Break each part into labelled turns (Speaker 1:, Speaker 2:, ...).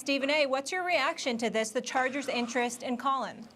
Speaker 1: Stephen A., what's your reaction to this, the Chargers' interest in Colin?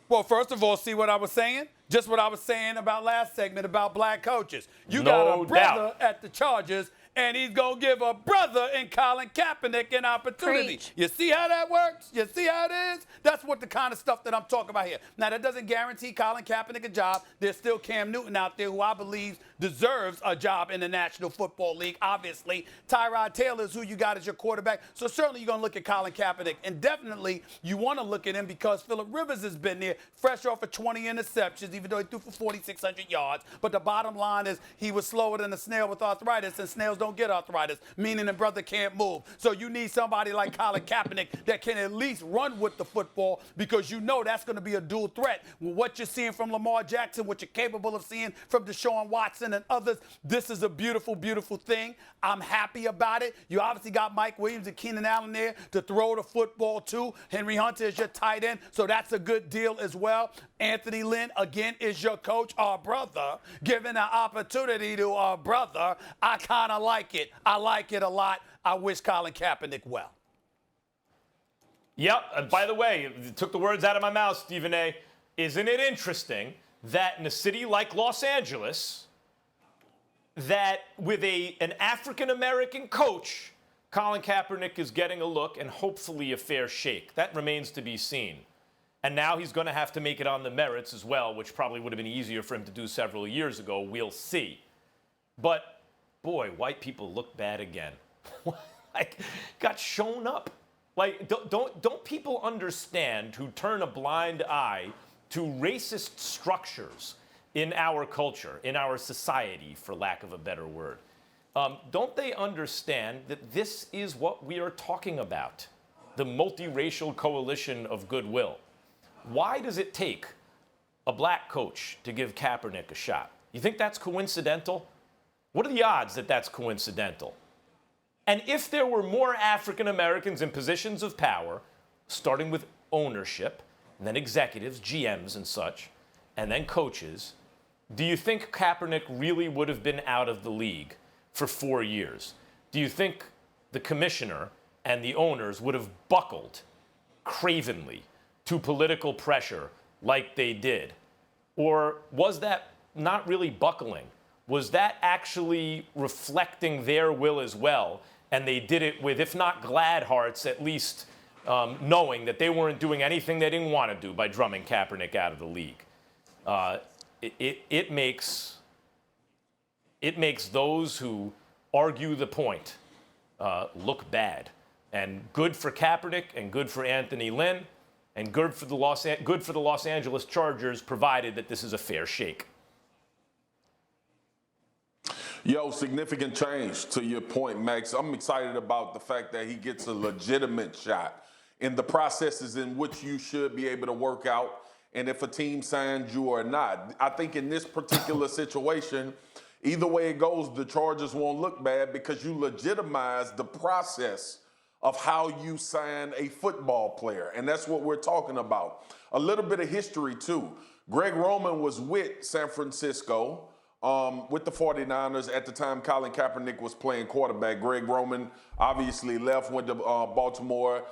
Speaker 2: Well, first of all, see what I was saying? Just what I was saying about last segment about black coaches. You got a brother at the Chargers, and he's going to give a brother in Colin Kaepernick an opportunity.
Speaker 1: Preach.
Speaker 2: You see how that works? You see how it is? That's what the kind of stuff that I'm talking about here. Now, that doesn't guarantee Colin Kaepernick a job. There's still Cam Newton out there who I believe deserves a job in the National Football League, obviously. Tyrod Taylor is who you got as your quarterback. So certainly you're going to look at Colin Kaepernick. And definitely you want to look at him because Phillip Rivers has been there, fresh off of 20 interceptions, even though he threw for 4,600 yards. But the bottom line is he was slower than a snail with arthritis, and snails don't get arthritis, meaning the brother can't move. So you need somebody like Colin Kaepernick that can at least run with the football because you know that's going to be a dual threat. What you're seeing from Lamar Jackson, what you're capable of seeing from Deshaun Watson and others, this is a beautiful, beautiful thing. I'm happy about it. You obviously got Mike Williams and Keenan Allen there to throw the football to. Henry Hunter is your tight end, so that's a good deal as well. Anthony Lynn, again, is your coach, our brother. Giving an opportunity to our brother, I kind of like it. I like it a lot. I wish Colin Kaepernick well.
Speaker 3: Yep. And by the way, you took the words out of my mouth, Stephen A. Isn't it interesting that in a city like Los Angeles, that with an African-American coach, Colin Kaepernick is getting a look and hopefully a fair shake? That remains to be seen. And now he's going to have to make it on the merits as well, which probably would have been easier for him to do several years ago. We'll see. But, boy, white people look bad again. Like, got shown up. Like, don't people understand who turn a blind eye to racist structures in our culture, in our society, for lack of a better word? Don't they understand that this is what we are talking about? The multiracial coalition of goodwill. Why does it take a black coach to give Kaepernick a shot? You think that's coincidental? What are the odds that that's coincidental? And if there were more African Americans in positions of power, starting with ownership, and then executives, GMs and such, and then coaches, do you think Kaepernick really would have been out of the league for 4 years? Do you think the commissioner and the owners would have buckled cravenly to political pressure like they did? Or was that not really buckling? Was that actually reflecting their will as well? And they did it with, if not glad hearts, at least knowing that they weren't doing anything they didn't want to do by drumming Kaepernick out of the league. It makes those who argue the point look bad. And good for Kaepernick and good for Anthony Lynn and good for the Los Angeles Chargers, provided that this is a fair shake.
Speaker 4: Yo, significant change to your point, Max. I'm excited about the fact that he gets a legitimate shot in the processes in which you should be able to work out, and if a team signs you or not. I think in this particular situation, either way it goes, the Chargers won't look bad because you legitimize the process of how you sign a football player. And that's what we're talking about. A little bit of history, too. Greg Roman was with San Francisco, with the 49ers at the time Colin Kaepernick was playing quarterback. Greg Roman obviously left, went to Baltimore,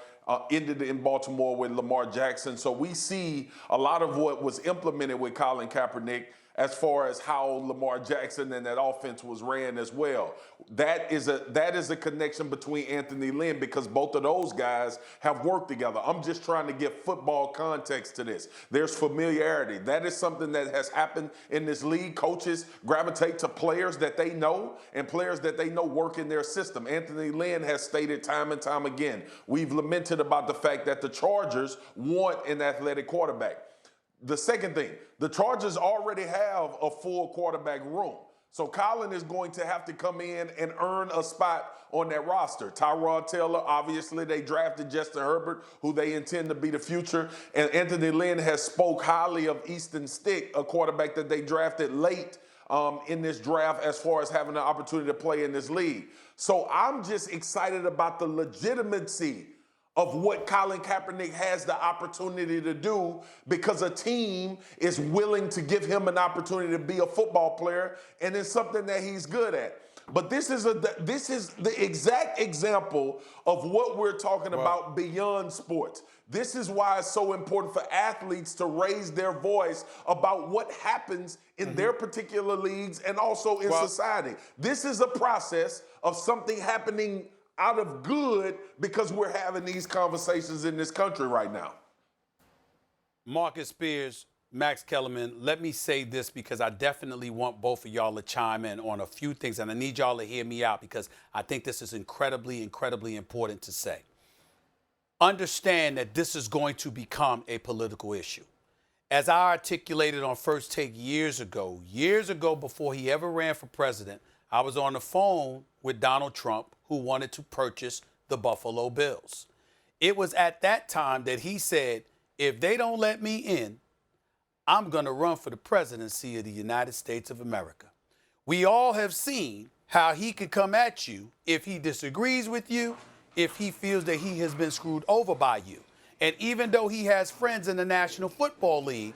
Speaker 4: ended in Baltimore with Lamar Jackson. So we see a lot of what was implemented with Colin Kaepernick as far as how Lamar Jackson and that offense was ran as well. That is a connection between Anthony Lynn because both of those guys have worked together. I'm just trying to give football context to this. There's familiarity. That is something that has happened in this league. Coaches gravitate to players that they know and players that they know work in their system. Anthony Lynn has stated time and time again, we've lamented about the fact that the Chargers want an athletic quarterback. The second thing, the Chargers already have a full quarterback room. So Colin is going to have to come in and earn a spot on that roster. Tyrod Taylor, obviously, they drafted Justin Herbert, who they intend to be the future. And Anthony Lynn has spoke highly of Easton Stick, a quarterback that they drafted late in this draft as far as having the opportunity to play in this league. So I'm just excited about the legitimacy of what Colin Kaepernick has the opportunity to do because a team is willing to give him an opportunity to be a football player, and it's something that he's good at. But this is the exact example of what we're talking about beyond sports. This is why it's so important for athletes to raise their voice about what happens in their particular leagues and also in society. This is a process of something happening out of good because we're having these conversations in this country right now.
Speaker 2: Marcus Spears, Max Kellerman, let me say this because I definitely want both of y'all to chime in on a few things, and I need y'all to hear me out because I think this is incredibly, incredibly important to say. Understand that this is going to become a political issue. As I articulated on First Take years ago before he ever ran for president, I was on the phone with Donald Trump, who wanted to purchase the Buffalo Bills. It was at that time that he said, if they don't let me in, I'm going to run for the presidency of the United States of America. We all have seen how he could come at you if he disagrees with you, if he feels that he has been screwed over by you. And even though he has friends in the National Football League,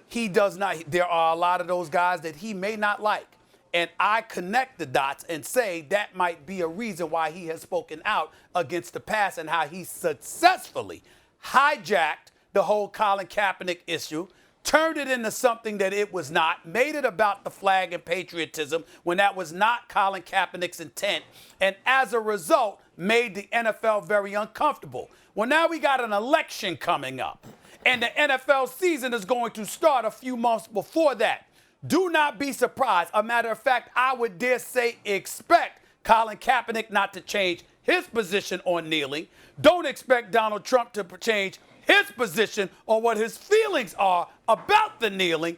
Speaker 2: he does not. There are a lot of those guys that he may not like. And I connect the dots and say that might be a reason why he has spoken out against the pass and how he successfully hijacked the whole Colin Kaepernick issue, turned it into something that it was not, made it about the flag and patriotism when that was not Colin Kaepernick's intent, and as a result, made the NFL very uncomfortable. Well, now we got an election coming up, and the NFL season is going to start a few months before that. Do not be surprised. A matter of fact, I would dare say expect Colin Kaepernick not to change his position on kneeling. Don't expect Donald Trump to change his position on what his feelings are about the kneeling.